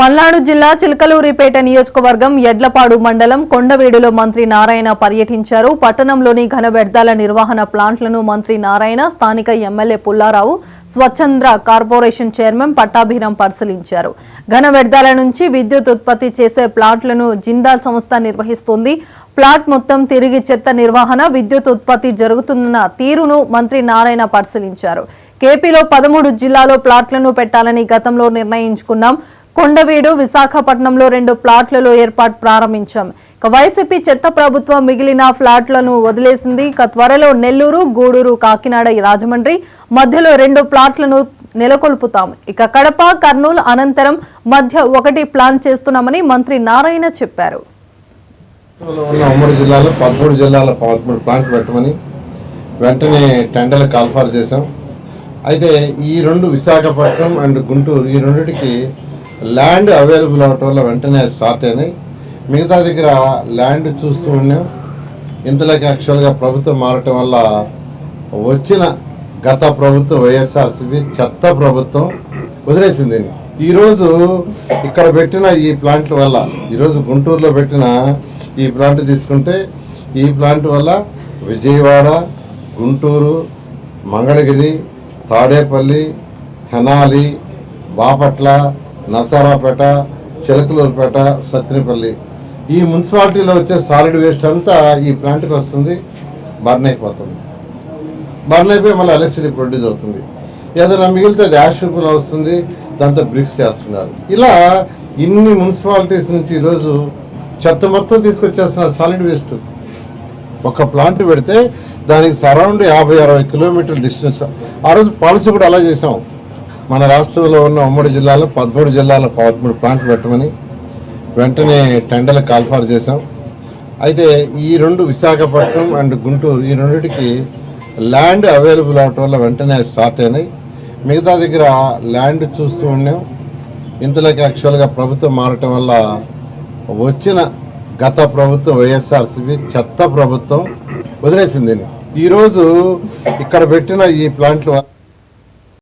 పల్నాడు జిల్లా చిలకలూరిపేట నియోజకవర్గం యడ్లపాడు మండలం కొండవీడులో మంత్రి నారాయణ పర్యటించారు. పట్టణంలోని ఘన వ్యర్థాల నిర్వహణ ప్లాంట్లను మంత్రి నారాయణ, స్థానిక MLA Pullarao, స్వచ్ఛంద్ర corporation chairman Pattabhiram పరిశీలించారు. ఘన వ్యర్థాల నుంచి విద్యుత్ ఉత్పత్తి చేసే ప్లాంట్లను జిందాల్ సంస్థ నిర్వహిస్తోంది. ప్లాంట్ మొత్తం తిరిగి చెత్త నిర్వహణ, విద్యుత్ ఉత్పత్తి జరుగుతున్న తీరును మంత్రి నారాయణ పరిశీలించారు. కేపీలో 13 జిల్లాలో ప్లాంట్లను పెట్టాలని గతంలో నిర్ణయించుకున్నాం. కొండవీడు, విశాఖపట్నంలో 2 ప్లాట్లలో ఏర్పాటు ప్రారంభించాం. వైసీపీ చెత్త ప్రభుత్వం మిగిలిన ఫ్లాట్లను వదిలేసింది. త్వరలో నెల్లూరు, గూడూరు, కాకినాడ, రాజమండ్రి మధ్యలో 2 ప్లాట్లను నెలకొల్పుతాం. కడప, కర్నూలు అనంతరం మధ్య 1 ప్లాన్ చేస్తున్నామని మంత్రి నారాయణ చెప్పారు. ఉమ్మడి జిల్లాలో 13 జిల్లాల 13 ప్లాంట్లు పెట్టమని వెంటనే టెండర్లు కాల్ఫార్ చేశాం. అయితే ఈ 2 విశాఖపట్నం అండ్ గుంటూరు ఈ రెండింటికి ల్యాండ్ అవైలబుల్ అవటం వల్ల వెంటనే స్టార్ట్ అయినాయి. మిగతా దగ్గర ల్యాండ్ చూస్తూ ఉన్నాం. ఇంతలోకి యాక్చువల్గా ప్రభుత్వం మారటం వల్ల వచ్చిన గత ప్రభుత్వం వైఎస్ఆర్సీపీ చెత్త ప్రభుత్వం వదిలేసింది. ఈరోజు ఇక్కడ పెట్టిన ఈ ప్లాంట్ల వల్ల, ఈరోజు గుంటూరులో పెట్టిన ఈ ప్లాంట్ తీసుకుంటే ఈ ప్లాంట్ వల్ల విజయవాడ, గుంటూరు, మంగళగిరి, తాడేపల్లి, తెనాలి, బాపట్ల, నరసరావుపేట, చిలకలూరుపేట, సత్తినపల్లి ఈ మున్సిపాలిటీలో వచ్చే సాలిడ్ వేస్ట్ అంతా ఈ ప్లాంట్కి వస్తుంది. బర్న్ అయిపోతుంది. బర్న్ అయిపోయి మళ్ళీ ఎలక్ట్రిసిటీ ప్రొడ్యూస్ అవుతుంది. ఏదైనా మిగిలితే అది యాష్ రూపంలో వస్తుంది. దాంతో బ్రిక్స్ చేస్తున్నారు. ఇలా ఇన్ని మున్సిపాలిటీస్ నుంచి ఈరోజు చెత్త మొత్తం తీసుకొచ్చేస్తున్నారు సాలిడ్ వేస్ట్. ఒక ప్లాంట్ పెడితే దానికి సరౌండ్ 50-60 కిలోమీటర్ల డిస్టెన్స్. ఆ రోజు పాలసీ కూడా అలా చేసాం. మన రాష్ట్రంలో ఉన్న ఉమ్మడి జిల్లాలో 13 జిల్లాల 13 ప్లాంట్లు పెట్టమని వెంటనే టెండర్లు కాల్ఫార్ చేశాం. అయితే ఈ 2 విశాఖపట్నం అండ్ గుంటూరు ఈ రెండింటికి ల్యాండ్ అవైలబుల్ అవటం వల్ల వెంటనే స్టార్ట్ అయినాయి. మిగతా దగ్గర ల్యాండ్ చూస్తూ ఉన్నాం. ఇంతలోకి యాక్చువల్గా ప్రభుత్వం మారటం వల్ల వచ్చిన గత ప్రభుత్వం వైఎస్ఆర్సీపీ చెత్త ప్రభుత్వం వదిలేసింది. ఈరోజు ఇక్కడ పెట్టిన ఈ ప్లాంట్లు